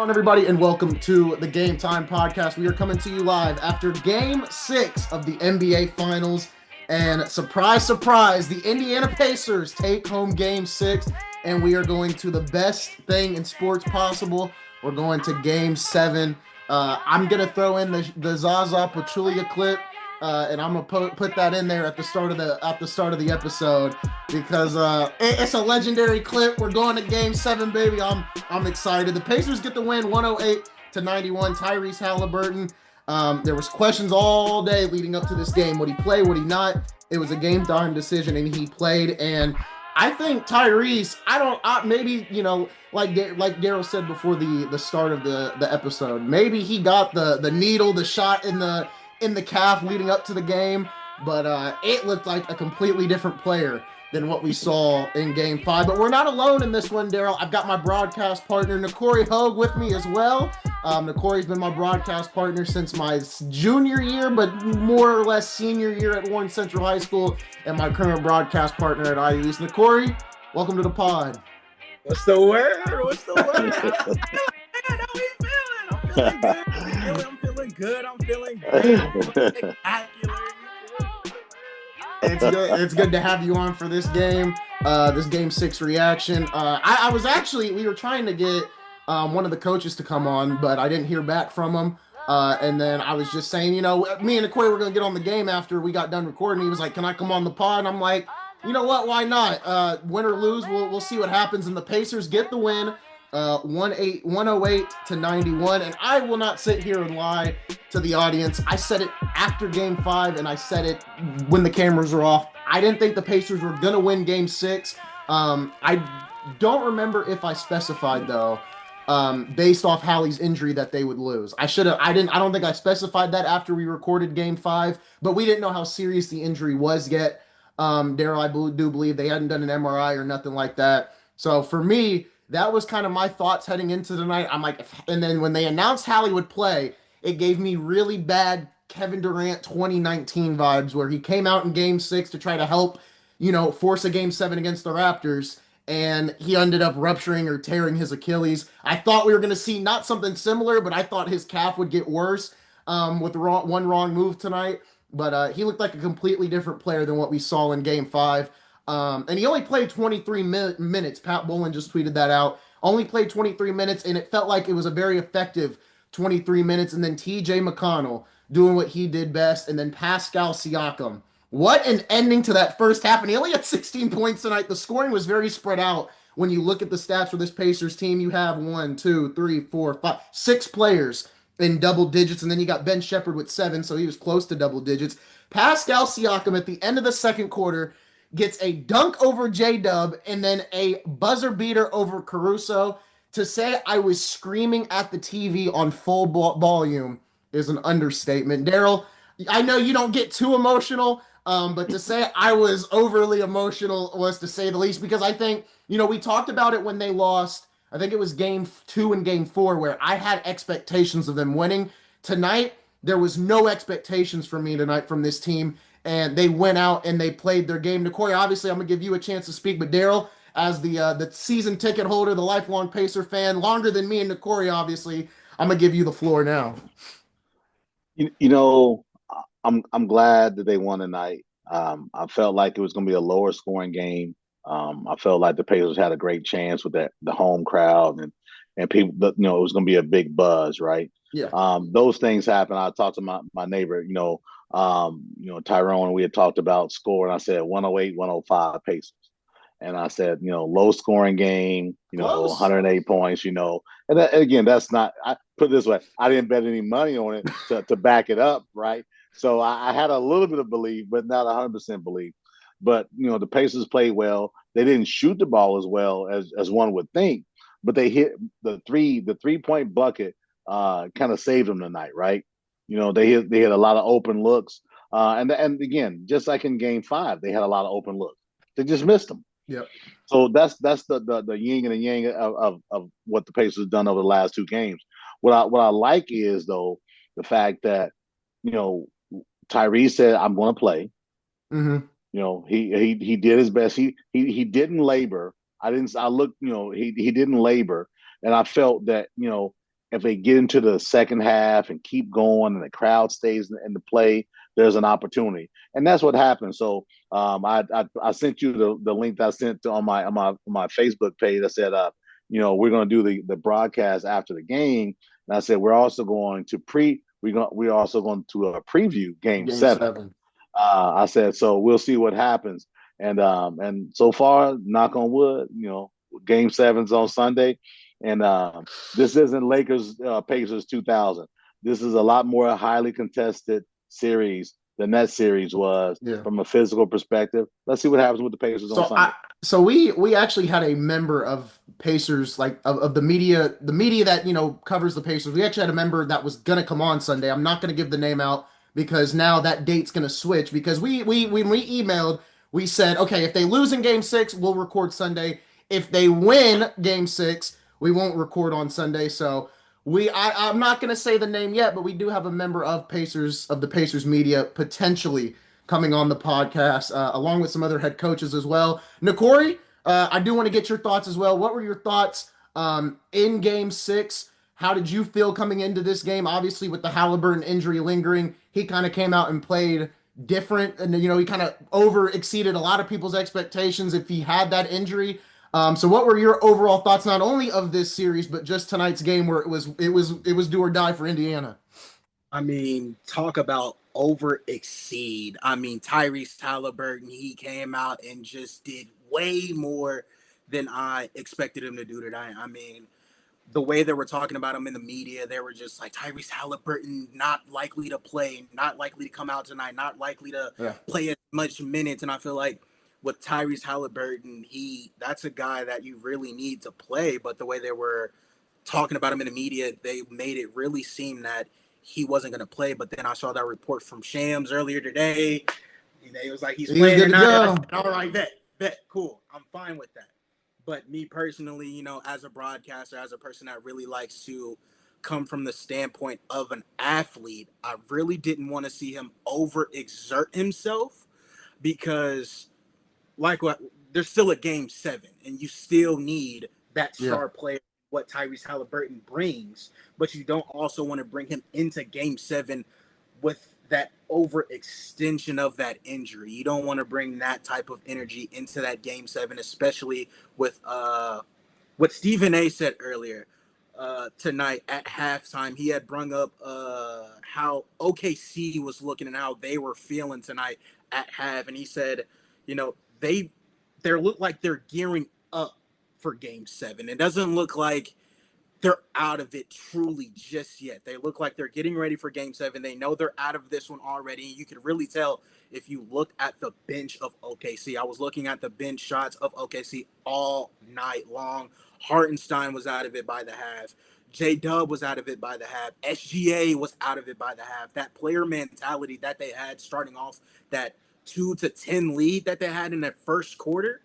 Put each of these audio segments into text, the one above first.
on, everybody, and welcome to the Game Time Podcast. We are coming to you live after Game 6 of the NBA Finals. And surprise, surprise, the Indiana Pacers take home Game 6, and we are going to the best thing in sports possible. We're going to Game 7. I'm going to throw in the Zaza Pachulia clip, and I'm gonna put that in there at the start of the episode because it's a legendary clip. We're going to Game 7, baby. I'm excited. The Pacers get the win, 108-91. Tyrese Haliburton. There was questions all day leading up to this game. Would he play? Would he not? It was a game time decision, and he played. And I think Tyrese. Maybe like Daryl said before the start of the episode. Maybe he got the needle, the shot in the calf leading up to the game, but it looked like a completely different player than what we saw in Game 5. But we're not alone in this one, Daryl. I've got my broadcast partner, Nakori Hogue, with me as well. Nakori's been my broadcast partner since my junior year, but more or less senior year at Warren Central High School, and my current broadcast partner at IU East. Nakori, welcome to the pod. What's the word? How we feeling? I'm feeling good. I'm feeling spectacular. It's good to have you on for this game. This Game 6 reaction. We were trying to get one of the coaches to come on, but I didn't hear back from him. And then I was just saying, me and Aquay were going to get on the game after we got done recording. He was like, "Can I come on the pod?" And I'm like, you know what? Why not? Win or lose, we'll see what happens. And the Pacers get the win, 108-91. And I will not sit here and lie to the audience. I said it after Game 5, and I said it when the cameras were off. I didn't think the Pacers were going to win Game 6. I don't remember if I specified, though, based off Hallie's injury, that they would lose. I don't think I specified that after we recorded Game 5, but we didn't know how serious the injury was yet. Daryl, I do believe they hadn't done an MRI or nothing like that. So for me, that was kind of my thoughts heading into the night. I'm like, and then when they announced Hallie would play, it gave me really bad Kevin Durant 2019 vibes, where he came out in Game 6 to try to help, force a Game 7 against the Raptors, and he ended up rupturing or tearing his Achilles. I thought we were going to see not something similar, but I thought his calf would get worse with one wrong move tonight. But he looked like a completely different player than what we saw in Game 5. And he only played 23 minutes. Pat Bolin just tweeted that out. Only played 23 minutes, and it felt like it was a very effective 23 minutes. And then TJ McConnell doing what he did best. And then Pascal Siakam. What an ending to that first half. And he only had 16 points tonight. The scoring was very spread out. When you look at the stats for this Pacers team, you have 6 players in double digits, and then you got Ben Shepherd with 7, so he was close to double digits. Pascal Siakam at the end of the second quarter gets a dunk over J-Dub and then a buzzer beater over Caruso. To say I was screaming at the TV on full volume is an understatement. Daryl, I know you don't get too emotional, but to say I was overly emotional was to say the least, because I think, we talked about it when they lost. I think it was Game 2 and Game 4 where I had expectations of them winning. Tonight, there was no expectations from me tonight from this team, and they went out and they played their game. Nakori, obviously, I'm going to give you a chance to speak, but Daryl, as the season ticket holder, the lifelong Pacer fan, longer than me and Nakori, obviously, I'm going to give you the floor now. I'm glad that they won tonight. I felt like it was going to be a lower scoring game. I felt like the Pacers had a great chance with the home crowd and people, it was going to be a big buzz, right? Yeah. Those things happen. I talked to my neighbor, Tyrone, and we had talked about score, and I said 108-105 Pacers. And I said, low scoring game, Close. 108 points, and again, that's not, I put it this way, I didn't bet any money on it to back it up, right? So I had a little bit of belief, but not 100% belief. But, the Pacers played well. They didn't shoot the ball as well as one would think, but they hit the 3-point bucket, kind of saved them tonight, right? They had a lot of open looks. And again, just like in Game 5, they had a lot of open looks. They just missed them. Yep. So that's the yin and the yang of what the Pacers have done over the last 2 games. What I like is, though, the fact that, Tyrese said, "I'm going to play." Mm-hmm. He did his best. He didn't labor. I looked, he didn't labor, and I felt that if they get into the second half and keep going and the crowd stays in the play, there's an opportunity. And that's what happened. So I sent you the link that I sent to, on my Facebook page. I said, we're going to do the broadcast after the game. And I said, we're also going to preview game Game 7. 7. I said, so we'll see what happens. And so far, knock on wood, game 7's on Sunday. And this isn't Lakers Pacers 2000. This is a lot more highly contested series than that series was from a physical perspective. Let's see what happens with the Pacers on Sunday. So we actually had a member of Pacers, like of the media that covers the Pacers. We actually had a member that was gonna come on Sunday. I'm not gonna give the name out because now that date's gonna switch because when we emailed, we said, okay, if they lose in game 6, we'll record Sunday. If they win game 6, we won't record on Sunday. So I'm not gonna say the name yet, but we do have a member of the Pacers media potentially coming on the podcast, along with some other head coaches as well. Nakori, I do want to get your thoughts as well. What were your thoughts in Game 6? How did you feel coming into this game? Obviously, with the Haliburton injury lingering, he kind of came out and played different, and he kind of exceeded a lot of people's expectations if he had that injury. So, what were your overall thoughts, not only of this series, but just tonight's game, where it was do or die for Indiana? I mean, talk about over exceed. I mean, Tyrese Haliburton, he came out and just did way more than I expected him to do tonight. I mean, the way they were talking about him in the media, they were just like, Tyrese Haliburton not likely to play, not likely to come out tonight, not likely to play as much minutes. And I feel like with Tyrese Haliburton, that's a guy that you really need to play. But the way they were talking about him in the media, they made it really seem that he wasn't going to play. But then I saw that report from Shams earlier today. It was like he's playing tonight. I said, all right, bet, cool. I'm fine with that. But me personally, as a broadcaster, as a person that really likes to come from the standpoint of an athlete, I really didn't want to see him overexert himself because, there's still a game 7, and you still need that star player, what Tyrese Haliburton brings, but you don't also want to bring him into game 7 with that overextension of that injury. You don't want to bring that type of energy into that game 7, especially with what Stephen A said earlier tonight at halftime. He had brung up how OKC was looking and how they were feeling tonight at half, and he said, they look like they're gearing up for game 7. It doesn't look like they're out of it truly just yet. They look like they're getting ready for game 7. They know they're out of this one already. You can really tell if you look at the bench of OKC. I was looking at the bench shots of OKC all night long. Hartenstein was out of it by the half. J-Dub was out of it by the half. SGA was out of it by the half. That player mentality that they had starting off that 2-10 lead that they had in that first quarter,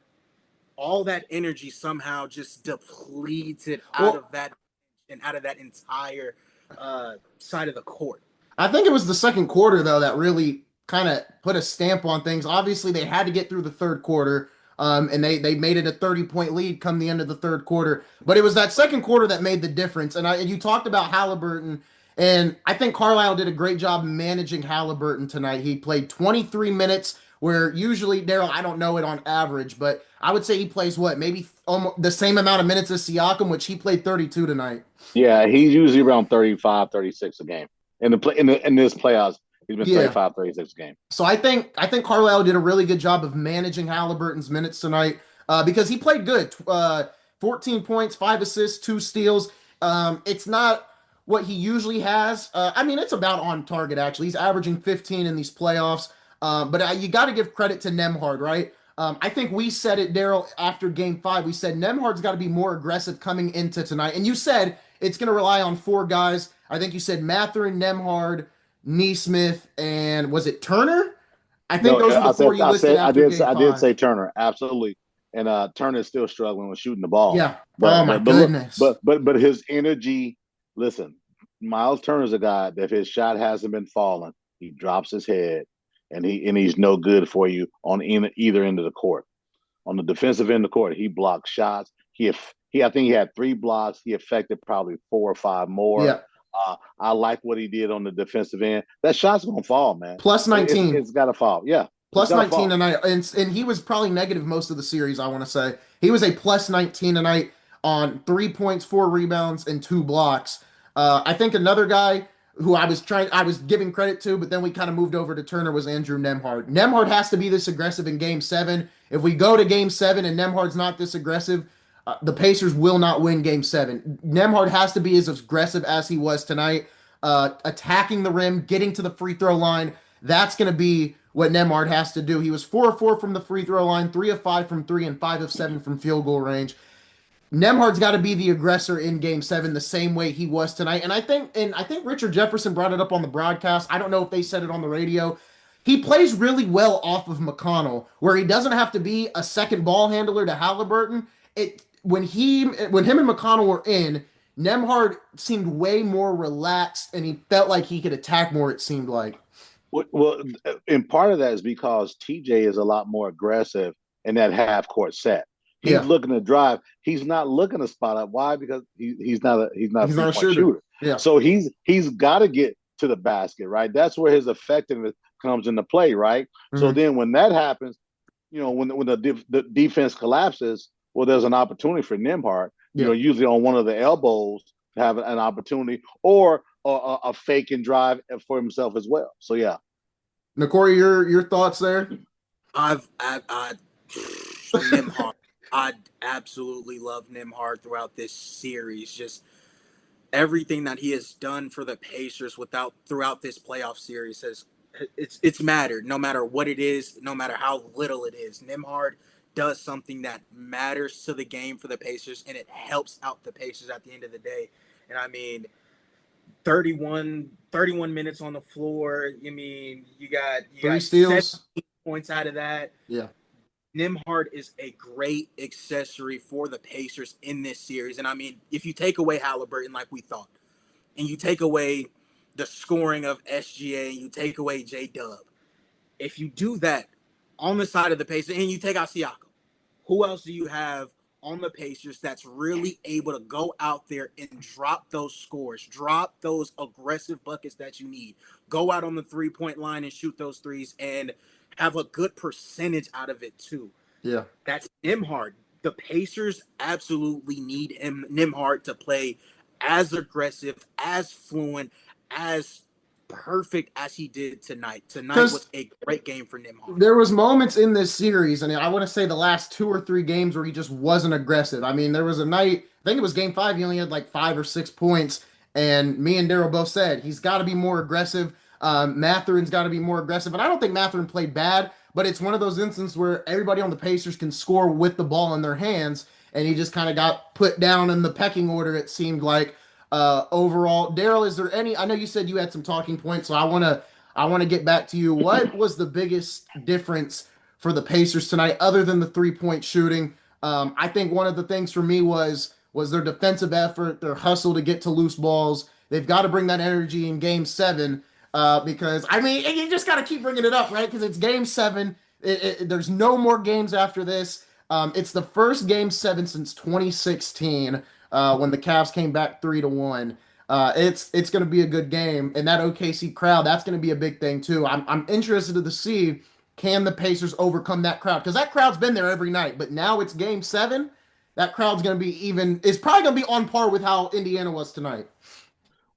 all that energy somehow just depleted out of that entire side of the court. I think it was the second quarter, though, that really kind of put a stamp on things. Obviously, they had to get through the third quarter, and they made it a 30-point lead come the end of the third quarter. But it was that second quarter that made the difference. And you talked about Haliburton, and I think Carlisle did a great job managing Haliburton tonight. He played 23 minutes, where usually, Daryl, I don't know it on average, but I would say he plays maybe almost the same amount of minutes as Siakam, which he played 32 tonight. Yeah, he's usually around 35, 36 a game. In this playoffs, he's been 35, 36 a game. So I think Carlisle did a really good job of managing Haliburton's minutes tonight because he played good. 14 points, 5 assists, 2 steals. It's not what he usually has. I mean, it's about on target, actually. He's averaging 15 in these playoffs. But you got to give credit to Nembhard, right? I think we said it, Daryl, after game 5. We said Nembhard's got to be more aggressive coming into tonight. And you said it's going to rely on 4 guys. I think you said Mathurin, Nembhard, Nesmith, and was it Turner? I think those are the 4 you listed after game 5. I did say Turner, absolutely. And Turner's still struggling with shooting the ball. Yeah. Oh, my goodness. But his energy, listen, Miles Turner's a guy that if his shot hasn't been falling, he drops his head. And he's no good for you on either end of the court. On the defensive end of the court, he blocks shots. He I think he had 3 blocks. He affected probably 4 or 5 more. Yeah. I like what he did on the defensive end. That shot's gonna fall, man. Plus 19. It's got to fall. Yeah, it's Plus got to 19 fall. tonight. And he was probably negative most of the series, I want to say. He was a plus 19 tonight on 3 points, 4 rebounds, and 2 blocks. I think another guy who I was giving credit to, but then we kind of moved over to Turner was Andrew Nembhard. Nembhard has to be this aggressive in game 7. If we go to game 7 and Nembhard's not this aggressive, the Pacers will not win game 7. Nembhard has to be as aggressive as he was tonight, attacking the rim, getting to the free throw line. That's going to be what Nembhard has to do. He was 4 of 4 from the free throw line, 3 of 5 from 3, and 5 of 7 from field goal range. Nembhard's got to be the aggressor in game 7 the same way he was tonight. And I think Richard Jefferson brought it up on the broadcast. I don't know if they said it on the radio. He plays really well off of McConnell, where he doesn't have to be a second ball handler to Haliburton. When him and McConnell were in, Nembhard seemed way more relaxed, and he felt like he could attack more, it seemed like. Well, and part of that is because TJ is a lot more aggressive in that half court set. He's looking to drive. He's not looking to spot up. Why? Because he's not a shooter. Yeah. So he's got to get to the basket, right? That's where his effectiveness comes into play, right? Mm-hmm. So then when that happens, when the defense collapses, well, there's an opportunity for Nembhard. Usually on one of the elbows to have an opportunity, or a fake and drive for himself as well. So yeah. Nkoria, your thoughts there? Nembhard. I absolutely love Nembhard throughout this series. Just everything that he has done for the Pacers throughout this playoff series it's mattered. No matter what it is, no matter how little it is, Nembhard does something that matters to the game for the Pacers, and it helps out the Pacers at the end of the day. And I mean, 31 minutes on the floor. I mean, you got 3 steals, 17 points out of that. Yeah. Nembhard is a great accessory for the Pacers in this series. And I mean, if you take away Haliburton like we thought, and you take away the scoring of SGA, and you take away J-Dub, if you do that on the side of the Pacers, and you take out Siakam, who else do you have on the Pacers that's really able to go out there and drop those scores, drop those aggressive buckets that you need, go out on the 3-point line and shoot those threes and have a good percentage out of it too? Yeah. That's Nembhard. The Pacers absolutely need Nembhard to play as aggressive, as fluent, as perfect as he did tonight. Tonight was a great game for Nembhard. There was moments in this series, and I want to say the last 2 or 3 games where he just wasn't aggressive. I mean, there was a night, I think it was game 5, he only had like 5 or 6 points, and me and Daryl both said he's got to be more aggressive. Matherin's got to be more aggressive, and I don't think Matherin played bad, but it's one of those instances where everybody on the Pacers can score with the ball in their hands, and he just kind of got put down in the pecking order, it seemed like. Overall, Daryl, is there any? I know you said you had some talking points, so I want to get back to you. What was the biggest difference for the Pacers tonight, other than the 3-point shooting? I think one of the things for me was their defensive effort, their hustle to get to loose balls. They've got to bring that energy in Game 7 because I mean you just got to keep bringing it up, right? Because it's Game 7. There's no more games after this. It's the first Game 7 since 2016. When the Cavs came back 3-1. It's going to be a good game, and that OKC crowd, that's going to be a big thing too. I'm interested to see, can the Pacers overcome that crowd, because that crowd's been there every night, but now it's Game 7. That crowd's going to be it's probably going to be on par with how Indiana was tonight.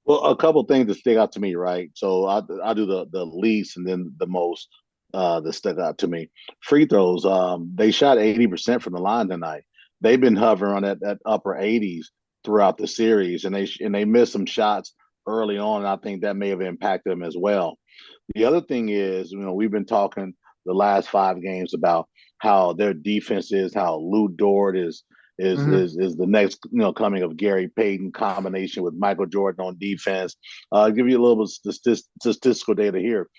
Well, a couple things that stick out to me, right? So I do the least and then the most that stuck out to me. Free throws. They shot 80% from the line tonight. They've been hovering on that upper 80s throughout the series, and they missed some shots early on, and I think that may have impacted them as well. The other thing is, we've been talking the last 5 games about how their defense is, how Lou Dort is the next coming of Gary Payton combination with Michael Jordan on defense. I'll give you a little bit of statistical data here.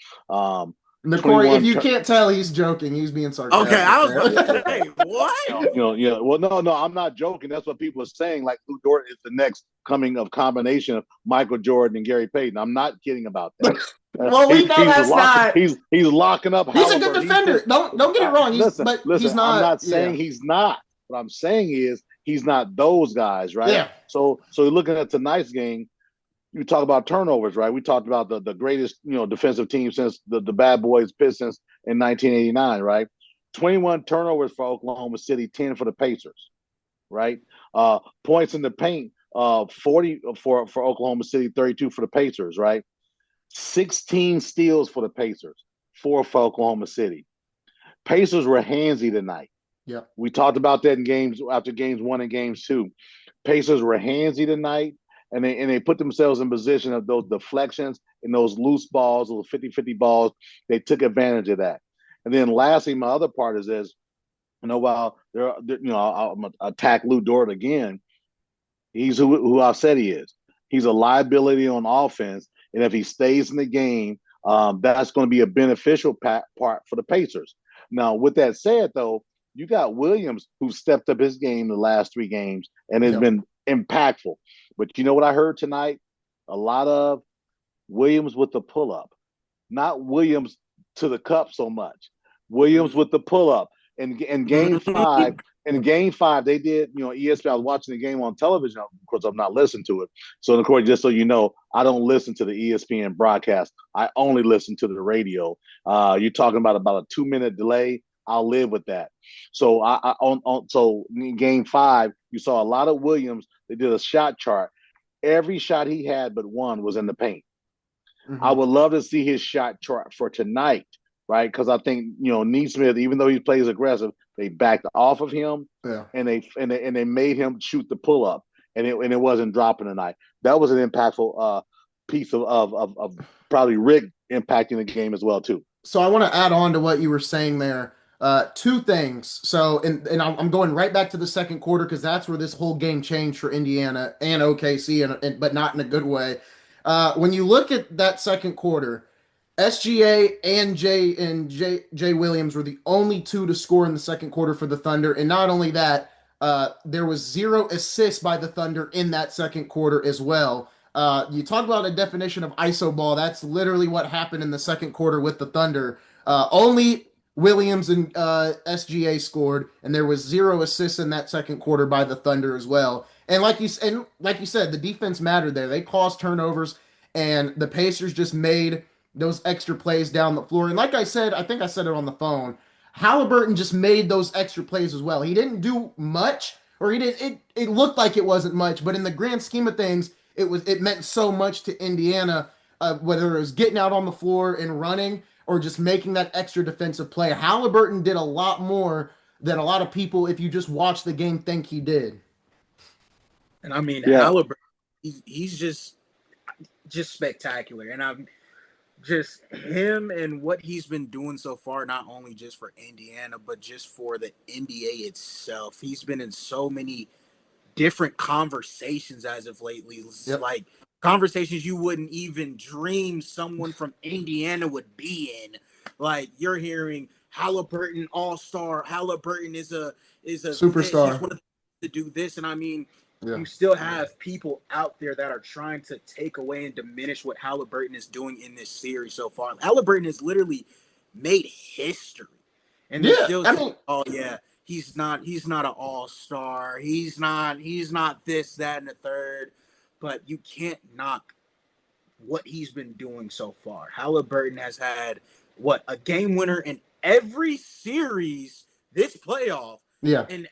Nkoria, if you can't tell, he's joking. He's being sarcastic. Okay, I was about to say, what? Well, no, I'm not joking. That's what people are saying. Like, Lou Dort is the next coming of combination of Michael Jordan and Gary Payton. I'm not kidding about that. Well, we know that's not. He's locking up. He's a good defender. Don't get it wrong. He's not. I'm not saying he's not. What I'm saying is he's not those guys, right? Yeah. So looking at tonight's game, you talk about turnovers, right? We talked about the greatest, defensive team since the Bad Boys Pistons in 1989, right? 21 turnovers for Oklahoma City, 10 for the Pacers, right? Points in the paint, 40 for Oklahoma City, 32 for the Pacers, right? 16 steals for the Pacers, 4 for Oklahoma City. Pacers were handsy tonight. Yeah. We talked about that in games after games 1 and games 2. Pacers were handsy tonight, and they put themselves in position of those deflections and those loose balls, those 50-50 balls. They took advantage of that. And then lastly, my other part is this, while I'm going to attack Lou Dort again, he's who I said he is. He's a liability on offense, and if he stays in the game, that's going to be a beneficial part for the Pacers. Now, with that said, though, you got Williams who stepped up his game the last 3 games and has been impactful. But you know what I heard tonight? A lot of Williams with the pull-up. Not Williams to the cup so much. Williams with the pull-up. In game 5, they did, ESPN. I was watching the game on television. Of course, I'm not listening to it. So, of course, just so you know, I don't listen to the ESPN broadcast. I only listen to the radio. You're talking about a 2-minute delay. I'll live with that. So, so in game 5, you saw a lot of Williams. They did a shot chart. Every shot he had but one was in the paint. Mm-hmm. I would love to see his shot chart for tonight, right? Because I think Neesmith, even though he plays aggressive, they backed off of him, and they made him shoot the pull up, and it wasn't dropping tonight. That was an impactful piece of probably Rick impacting the game as well too. So I want to add on to what you were saying there. 2 things. So, and I'm going right back to the second quarter because that's where this whole game changed for Indiana and OKC, but not in a good way. When you look at that second quarter, SGA and Jay Williams were the only 2 to score in the second quarter for the Thunder, and not only that, there was 0 assists by the Thunder in that second quarter as well. You talk about a definition of iso ball. That's literally what happened in the second quarter with the Thunder. Only Williams and SGA scored, and there was 0 assists in that second quarter by the Thunder as well. And like you said, the defense mattered there. They caused turnovers, and the Pacers just made those extra plays down the floor. And like I said, I think I said it on the phone, Haliburton just made those extra plays as well. He didn't do much, or he did. It looked like it wasn't much, but in the grand scheme of things, it meant so much to Indiana. Whether it was getting out on the floor and running, or just making that extra defensive play. Haliburton did a lot more than a lot of people, if you just watch the game, think he did. And I mean, Haliburton, he's just spectacular. And I'm just him and what he's been doing so far, not only just for Indiana, but just for the NBA itself. He's been in so many different conversations as of lately. Like conversations you wouldn't even dream someone from Indiana would be in. Like you're hearing Haliburton all-star. Haliburton is a superstar. He's one of to do this, and I mean, you still have people out there that are trying to take away and diminish what Haliburton is doing in this series so far. Haliburton has literally made history, and they're still saying, "Oh yeah, he's not an all-star. He's not this, that, and the third." But you can't knock what he's been doing so far. Haliburton has had a game winner in every series this playoff. Yeah. And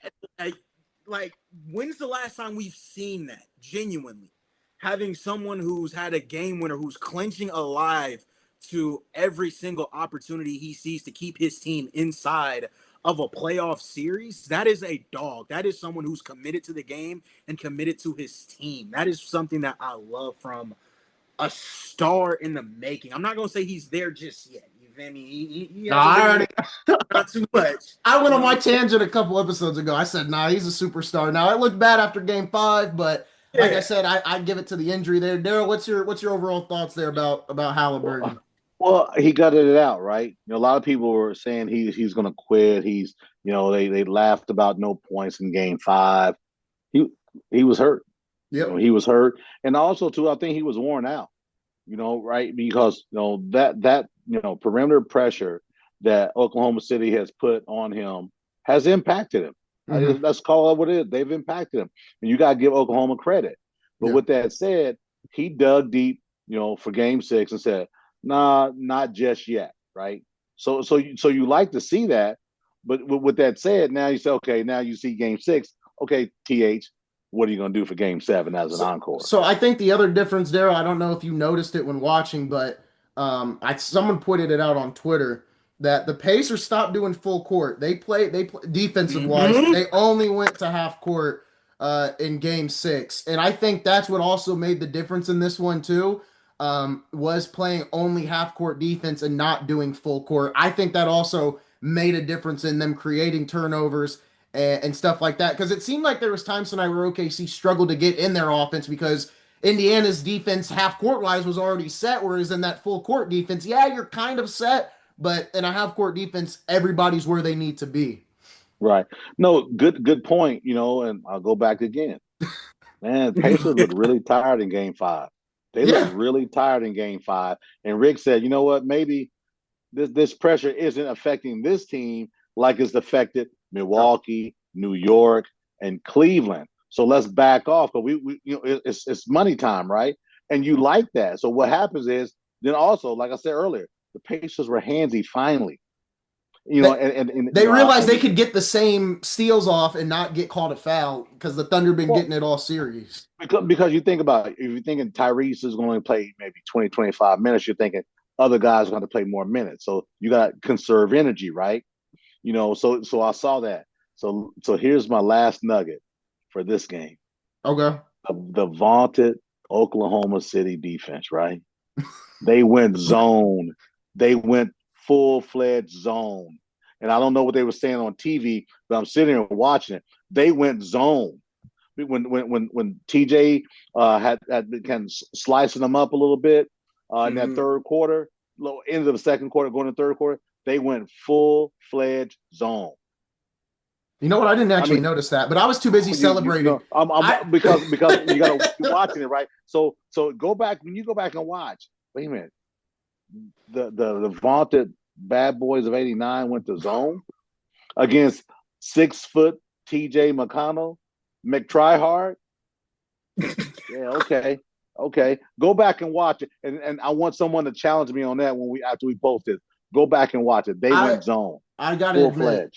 like, when's the last time we've seen that? Genuinely, having someone who's had a game winner, who's clinching alive to every single opportunity he sees to keep his team inside of a playoff series, that is a dog. That is someone who's committed to the game and committed to his team. That is something that I love from a star in the making. I'm not going to say he's there just yet. You feel me? Not too much. I went on my tangent a couple episodes ago. I said, he's a superstar. Now, it looked bad after game 5, but like I said, I give it to the injury there. Daryl, what's your overall thoughts there about Haliburton? Well, he gutted it out, right? A lot of people were saying he's going to quit. He's, they laughed about no points in game 5. He was hurt. Yeah, he was hurt, and also too, I think he was worn out. Right? Because that perimeter pressure that Oklahoma City has put on him has impacted him. Mm-hmm. Let's call it what it is. They've impacted him, and you got to give Oklahoma credit. But Yeah. with that said, he dug deep, for Game 6 and said, "Nah, not just yet." Right. So you like to see that, but with that said, now you say, okay, now you see Game 6. Okay, what are you going to do for Game 7 as an So, encore? so I think the other difference there, I don't know if you noticed it when watching, but someone pointed it out on Twitter that the Pacers stopped doing full court. They play defensive wise. Mm-hmm. They only went to half court in Game 6, and I think that's what also made the difference in this one too. Was playing only half court defense and not doing full court. I think that also made a difference in them creating turnovers and stuff like that. Because it seemed like there was times tonight where OKC struggled to get in their offense because Indiana's defense half court wise was already set, whereas in that full court defense, yeah, you're kind of set, but in a half court defense, everybody's where they need to be. Right. No, good point. And I'll go back again. Man, Pacers look really tired in Game 5. They look Yeah. really tired in Game 5. And Rick said, you know what? Maybe this pressure isn't affecting this team like it's affected Milwaukee, New York, and Cleveland. So let's back off. But it's money time, right? And you like that. So what happens is then also, like I said earlier, the Pacers were handsy finally. They, And they realized they could get the same steals off and not get called a foul because the Thunder been well, getting it all series. because you think about it, if you're thinking Tyrese is going to play maybe 20, 25 minutes, you're thinking other guys are going to play more minutes. So you got to conserve energy, right? So I saw that. So here's my last nugget for this game. Okay. The vaunted Oklahoma City defense, right? They went zone. They went full-fledged zone. And I don't know what they were saying on TV, but I'm sitting here watching it. They went zone. When TJ had been kind of slicing them up a little bit in that third quarter, end of the second quarter, going to the third quarter, they went full-fledged zone. You know what? I didn't I actually mean, notice that, but I was too busy celebrating. because you got to be watching it, right? So go back when you go back and watch. Wait a minute, the vaunted bad boys of '89 went to zone against 6 foot TJ McTryhard. Yeah, okay. Go back and watch it, and I want someone to challenge me on that after we post it. Go back and watch it. They went zone. I gotta admit,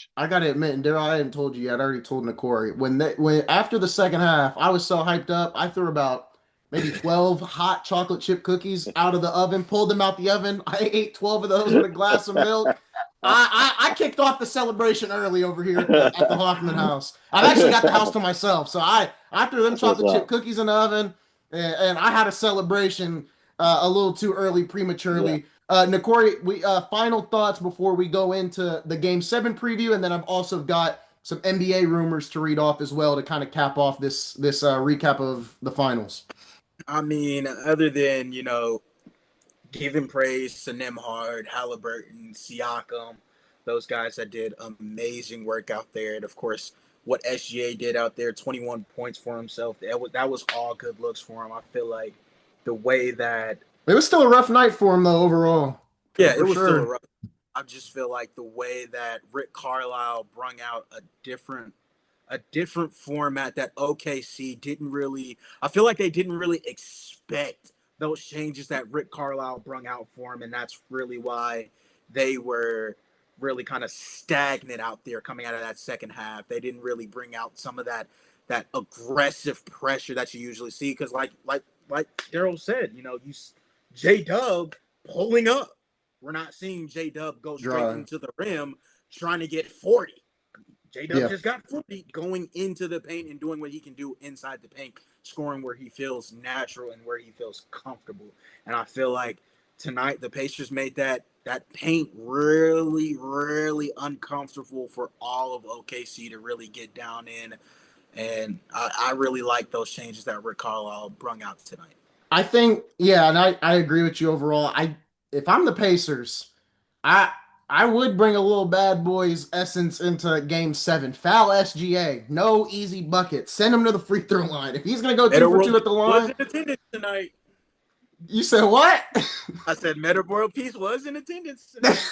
and Daryl, I hadn't told you yet. I already told Nicori when after the second half, I was so hyped up. I threw about maybe 12 hot chocolate chip cookies out of the oven, pulled them out the oven. I ate 12 of those with a glass of milk. I kicked off the celebration early over here at the Hoffman house. I've actually got the house to myself, so I threw them chocolate chip cookies in the oven, and I had a celebration a little too early, prematurely. Yeah. Nicori, we final thoughts before we go into the Game 7 preview, and then I've also got some NBA rumors to read off as well to kind of cap off this recap of the finals. I mean, other than, giving praise to Nembhard, Haliburton, Siakam, those guys that did amazing work out there. And, of course, what SGA did out there, 21 points for himself, that was all good looks for him. I feel like the way that it was still a rough night for him, though, overall. Yeah, it was still a rough. I just feel like the way that Rick Carlisle brung out a different format that OKC didn't really. I feel like they didn't really expect those changes that Rick Carlisle brung out for him, and that's really why they were really kind of stagnant out there coming out of that second half. They didn't really bring out some of that aggressive pressure that you usually see because, like Daryl said, J-Dub pulling up. We're not seeing J-Dub go straight into the rim trying to get 40. J-Dub just got 40 going into the paint and doing what he can do inside the paint, scoring where he feels natural and where he feels comfortable. And I feel like tonight the Pacers made that paint really, really uncomfortable for all of OKC to really get down in. And I really like those changes that Rick Carlisle brung out tonight. I think, and I agree with you overall. If I'm the Pacers, I would bring a little bad boys essence into Game 7. Foul SGA, no easy bucket. Send him to the free throw line. If he's gonna go 2 for 2 at the line, was in attendance tonight. You said what? I said Meta World Peace was in attendance tonight.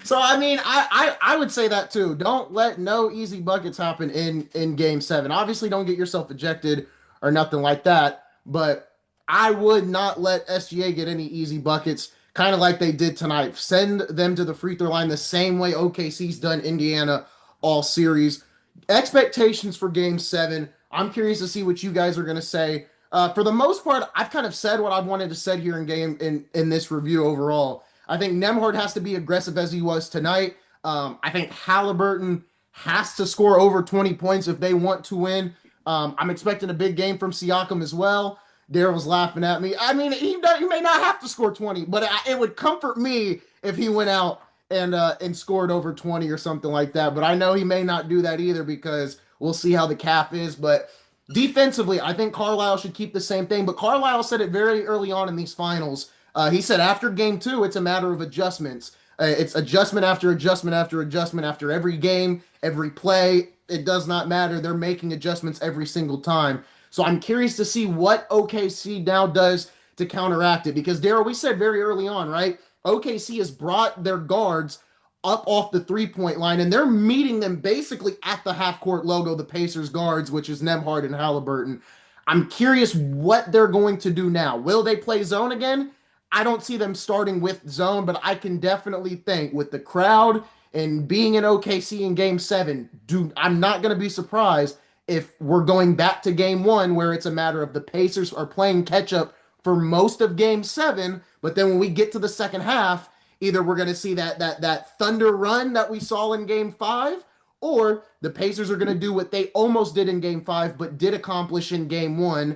So I mean, I would say that too. Don't let no easy buckets happen in game seven. Obviously, don't get yourself ejected or nothing like that. But I would not let SGA get any easy buckets, kind of like they did tonight. Send them to the free throw line the same way OKC's done Indiana all series. Expectations for game seven. I'm curious to see what you guys are going to say. For the most part, I've kind of said what I wanted to say here in this review overall. I think Nemhard has to be aggressive as he was tonight. I think Haliburton has to score over 20 points if they want to win. I'm expecting a big game from Siakam as well. Daryl was laughing at me. I mean, he may not have to score 20, but it would comfort me if he went out and scored over 20 or something like that. But I know he may not do that either because we'll see how the cap is. But defensively, I think Carlisle should keep the same thing. But Carlisle said it very early on in these finals. He said after game two, it's a matter of adjustments. It's adjustment after adjustment after adjustment after every game, every play. It does not matter. They're making adjustments every single time. So I'm curious to see what OKC now does to counteract it. Because, Daryl, we said very early on, right? OKC has brought their guards up off the three-point line, and they're meeting them basically at the half-court logo, the Pacers guards, which is Nemhard and Haliburton. I'm curious what they're going to do now. Will they play zone again? I don't see them starting with zone, but I can definitely think with the crowd and being in OKC in game seven, I'm not going to be surprised if we're going back to game one where it's a matter of the Pacers are playing catch up for most of game seven, but then when we get to the second half, either we're going to see that thunder run that we saw in game five, or the Pacers are going to do what they almost did in game five, but did accomplish in game one,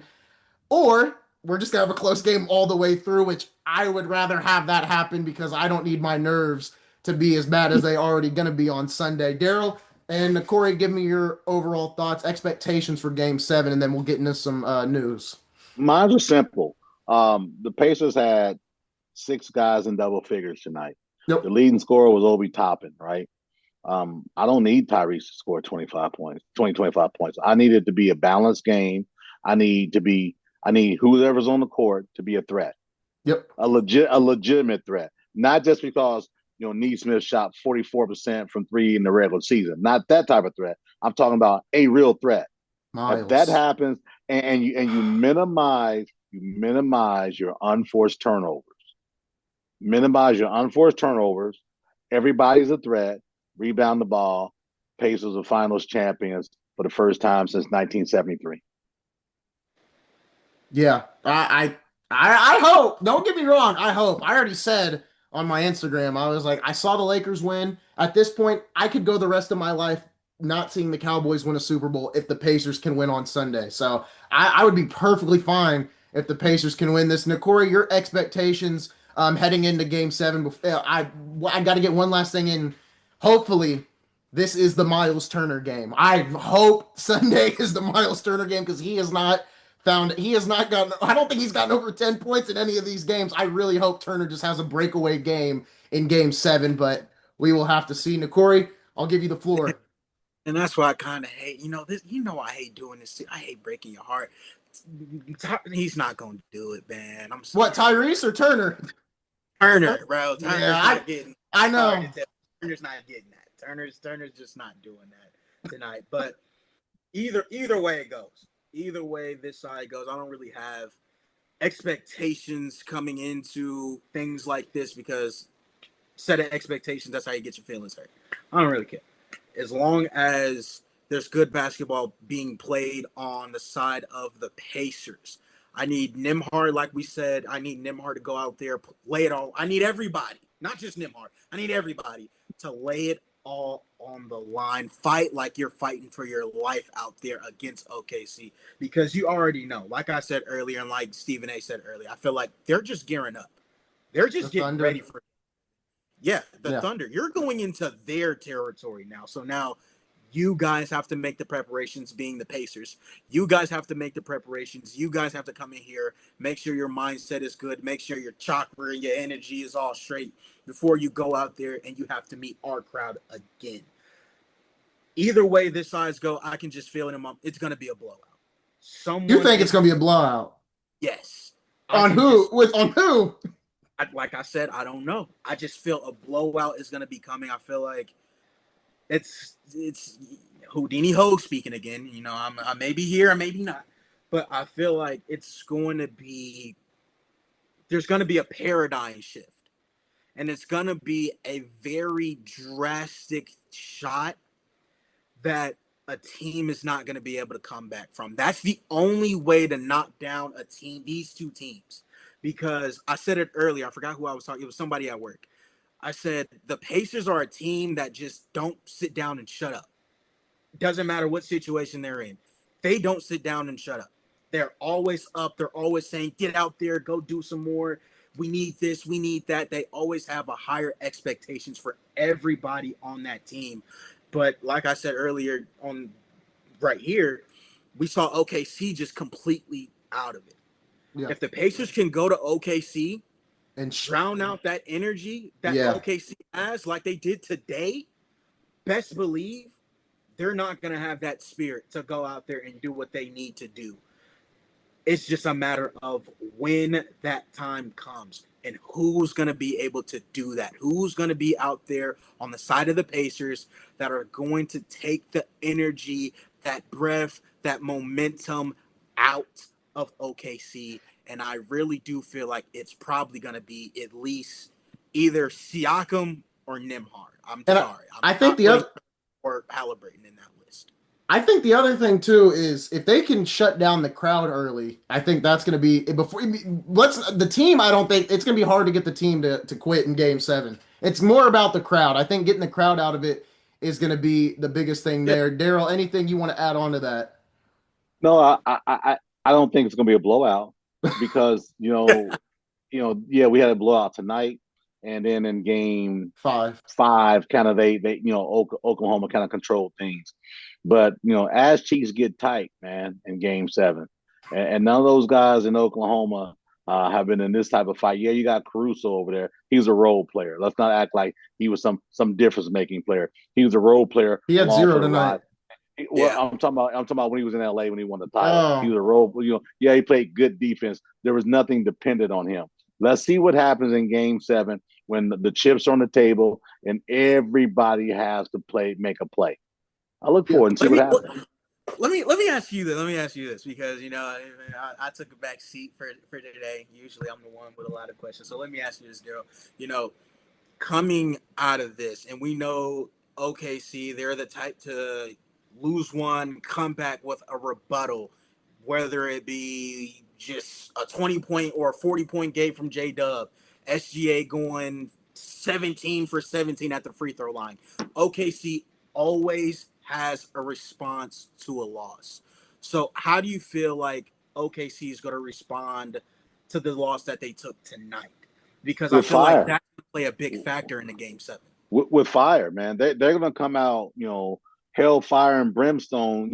or we're just going to have a close game all the way through, which I would rather have that happen because I don't need my nerves to be as bad as they already going to be on Sunday. Daryl and Corey, give me your overall thoughts, expectations for game seven, and then we'll get into some news. Mine are simple. The Pacers had six guys in double figures tonight. Yep. The leading scorer was Obi Toppin, right? I don't need Tyrese to score 25 points, 25 points. I need it to be a balanced game. I need whoever's on the court to be a threat. Yep. A legitimate threat. Not just because, Neesmith shot 44% from three in the regular season. Not that type of threat. I'm talking about a real threat. Miles. If that happens and you minimize your unforced turnovers. Minimize your unforced turnovers. Everybody's a threat. Rebound the ball. Pacers are finals champions for the first time since 1973. Yeah, I hope. Don't get me wrong. I hope. I already said on my Instagram, I was like, I saw the Lakers win. At this point, I could go the rest of my life not seeing the Cowboys win a Super Bowl if the Pacers can win on Sunday. So I would be perfectly fine if the Pacers can win this. Corey, your expectations heading into Game 7. I got to get one last thing in. Hopefully, this is the Miles Turner game. I hope Sunday is the Miles Turner game because he has not gotten, I don't think he's gotten over 10 points in any of these games. I really hope Turner just has a breakaway game in game 7, but we will have to see. Corey, I'll give you the floor. And that's why I kind of hate, this. I hate doing this. I hate breaking your heart. He's not gonna do it, man. I'm sorry. What, Tyrese or Turner? Turner, bro. Turner's not getting. I know. Turner's not getting that. Turner's just not doing that tonight. But either way it goes. Either way this side goes, I don't really have expectations coming into things like this because setting expectations, that's how you get your feelings hurt. I don't really care. As long as there's good basketball being played on the side of the Pacers. I need Nembhard, like we said, I need Nembhard to go out there, lay it all. I need everybody, not just Nembhard. I need everybody to lay it all on the line. Fight like you're fighting for your life out there against OKC because you already know, like I said earlier and like Stephen A said earlier, I feel like they're just gearing up. They're just getting ready for the Thunder. You're going into their territory now. So now you guys have to make the preparations, being the Pacers. You guys have to make the preparations. You guys have to come in here, make sure your mindset is good, make sure your chakra and your energy is all straight before you go out there and you have to meet our crowd again. Either way this sides go, I can just feel it in my, it's going to be a blowout. You think it's going to be a blowout? Yes. On who? On who? like I said, I don't know. I just feel a blowout is going to be coming. I feel like it's Houdini Ho speaking again. I may be here, I may be not, but I feel like it's going to be there's going to be a paradigm shift, and it's going to be a very drastic shot that a team is not going to be able to come back from. That's the only way to knock down a team, these two teams. Because I said it earlier, I forgot who I was talking. It was somebody at work. I said the Pacers are a team that just don't sit down and shut up. Doesn't matter what situation they're in. They don't sit down and shut up. They're always up. They're always saying, get out there, go do some more. We need this, we need that. They always have a higher expectations for everybody on that team. But like I said earlier on right here, we saw OKC just completely out of it. Yeah. If the Pacers can go to OKC And drown out that energy that Yeah. OKC has like they did today, best believe they're not going to have that spirit to go out there and do what they need to do. It's just a matter of when that time comes and who's going to be able to do that. Who's going to be out there on the side of the Pacers that are going to take the energy, that breath, that momentum out of OKC. And I really do feel like it's probably going to be at least either Siakam or Nimhard. I'm And sorry. I think the other or Haliburton in that list. I think the other thing too is if they can shut down the crowd early, I think that's going to be before let's the team. I don't think it's going to be hard to get the team to quit in Game 7. It's more about the crowd. I think getting the crowd out of it is going to be the biggest thing Yeah. there. Daryl, anything you want to add on to that? No, I don't think it's going to be a blowout because yeah, we had a blowout tonight, and then in game 5, kind of they Oklahoma kind of controlled things, but as cheeks get tight, man, in game 7, and none of those guys in Oklahoma have been in this type of fight. Yeah, you got Caruso over there. He's a role player. Let's not act like he was some difference making player. He was a role player. He had along 0 for the tonight. ride. Well, Yeah. I'm talking about when he was in LA when he won the title. Oh. He was a role, yeah, he played good defense. There was nothing dependent on him. Let's see what happens in game 7 when the chips are on the table and everybody has to make a play. I look forward and see what happens. Let me ask you this. Let me ask you this because I took a back seat for today. Usually I'm the one with a lot of questions. So let me ask you this, Daryl. Coming out of this, and we know OKC, they're the type to lose one, come back with a rebuttal, whether it be just a 20-point or a 40-point game from J-Dub, SGA going 17 for 17 at the free throw line. OKC always has a response to a loss. So how do you feel like OKC is going to respond to the loss that they took tonight? Because I feel like that's going to play a big factor in the game 7. With fire, man, they're going to come out, hell, fire, and brimstone.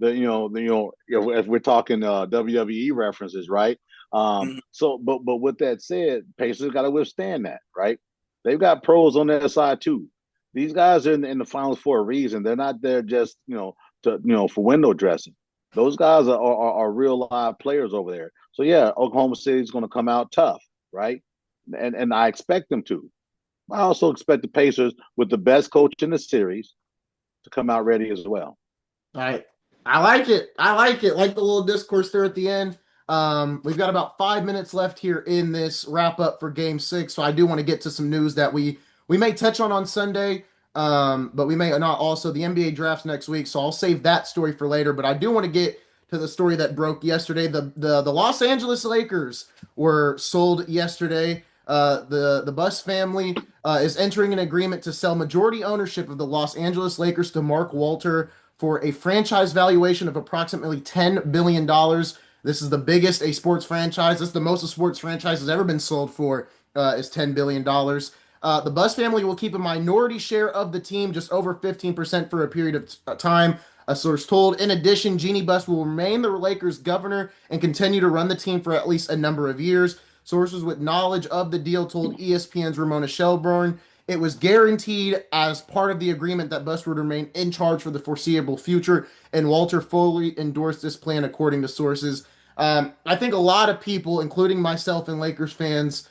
If we're talking WWE references, right? So, but with that said, Pacers got to withstand that, right? They've got pros on their side too. These guys are in the finals for a reason. They're not there just for window dressing. Those guys are real live players over there. So yeah, Oklahoma City is going to come out tough, right? And I expect them to. I also expect the Pacers, with the best coach in the series, to come out ready as well. All right. I like it. Like the little discourse there at the end. We've got about 5 minutes left here in this wrap up for Game 6. So I do want to get to some news that we may touch on Sunday, but we may not. Also, the NBA drafts next week, so I'll save that story for later. But I do want to get to the story that broke yesterday. The Los Angeles Lakers were sold yesterday. The Buss family is entering an agreement to sell majority ownership of the Los Angeles Lakers to Mark Walter for a franchise valuation of approximately $10 billion. This is the biggest a sports franchise. This is the most a sports franchise has ever been sold for, is $10 billion. The Buss family will keep a minority share of the team, just over 15% for a period of time, a source told. In addition, Jeannie Buss will remain the Lakers governor and continue to run the team for at least a number of years. Sources with knowledge of the deal told ESPN's Ramona Shelburne it was guaranteed as part of the agreement that Buss would remain in charge for the foreseeable future, and Walter fully endorsed this plan, according to sources. I think a lot of people, including myself and Lakers fans,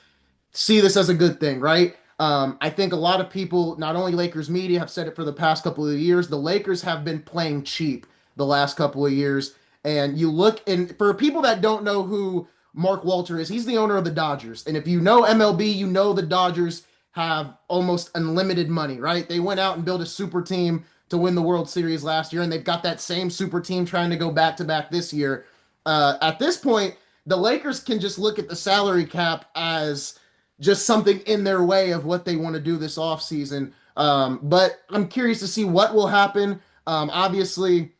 see this as a good thing, right? I think a lot of people, not only Lakers media, have said it for the past couple of years. The Lakers have been playing cheap the last couple of years. And you look, and for people that don't know who Mark Walter is, he's the owner of the Dodgers. And if you know MLB, you know the Dodgers have almost unlimited money, right? They went out and built a super team to win the World Series last year, and they've got that same super team trying to go back to back this year. At this point, the Lakers can just look at the salary cap as just something in their way of what they want to do this offseason. But I'm curious to see what will happen. Obviously,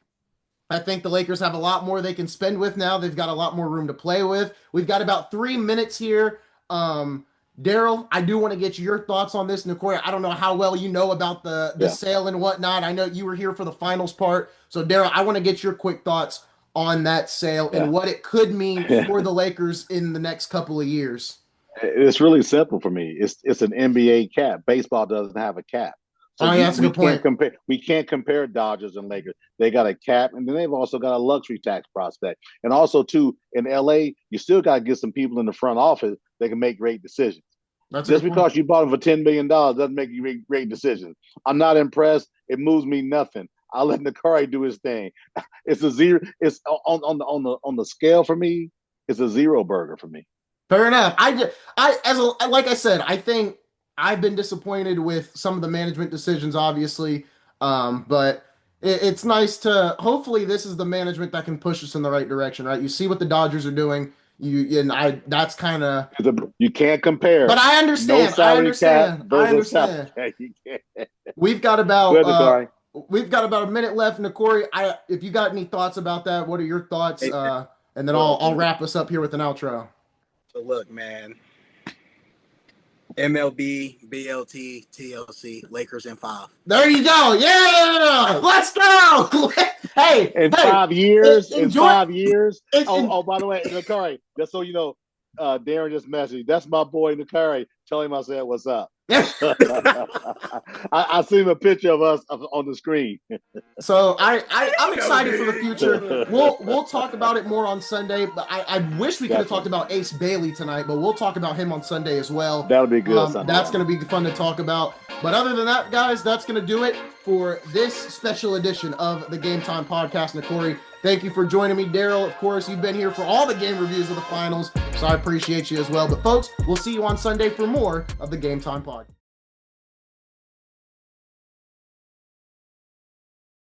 I think the Lakers have a lot more they can spend with now. They've got a lot more room to play with. We've got about 3 minutes here. Daryl, I do want to get your thoughts on this. Corey, I don't know how well you know about the sale and whatnot. I know you were here for the finals part. So, Daryl, I want to get your quick thoughts on that sale and what it could mean for the Lakers in the next couple of years. It's really simple for me. It's an NBA cap. Baseball doesn't have a cap. So that's a good point. We can't compare Dodgers and Lakers. They got a cap, and then they've also got a luxury tax prospect. And also, too, in LA, you still got to get some people in the front office that can make great decisions. Just because you bought them for $10 million doesn't make you make great decisions. I'm not impressed. It moves me nothing. I'll let Nakari do his thing. It's a zero. It's on the scale for me. It's a zero burger for me. Fair enough. Like I said, I think I've been disappointed with some of the management decisions, obviously, but it's nice to. Hopefully, this is the management that can push us in the right direction, right? You see what the Dodgers are doing. That's kind of you can't compare. But I understand. No I understand. We've got about a minute left, Nakori. If you got any thoughts about that, what are your thoughts? And then I'll wrap us up here with an outro. So look, man. MLB, BLT, TLC, Lakers in 5. There you go. Yeah, let's go. Hey, in 5 years. By the way, Nakari, just so you know, Darren just messaged. That's my boy Nakari. Tell him I said what's up. I seen a picture of us on the screen. So I'm excited for the future. We'll talk about it more on Sunday. But I wish we could have talked about Ace Bailey tonight, but we'll talk about him on Sunday as well. That'll be good. That's going to be fun to talk about. But other than that, guys, that's going to do it for this special edition of the Game Time Podcast. Nakori, thank you for joining me. Daryl, of course, you've been here for all the game reviews of the finals, so I appreciate you as well. But folks, we'll see you on Sunday for more of the Game Time Podcast.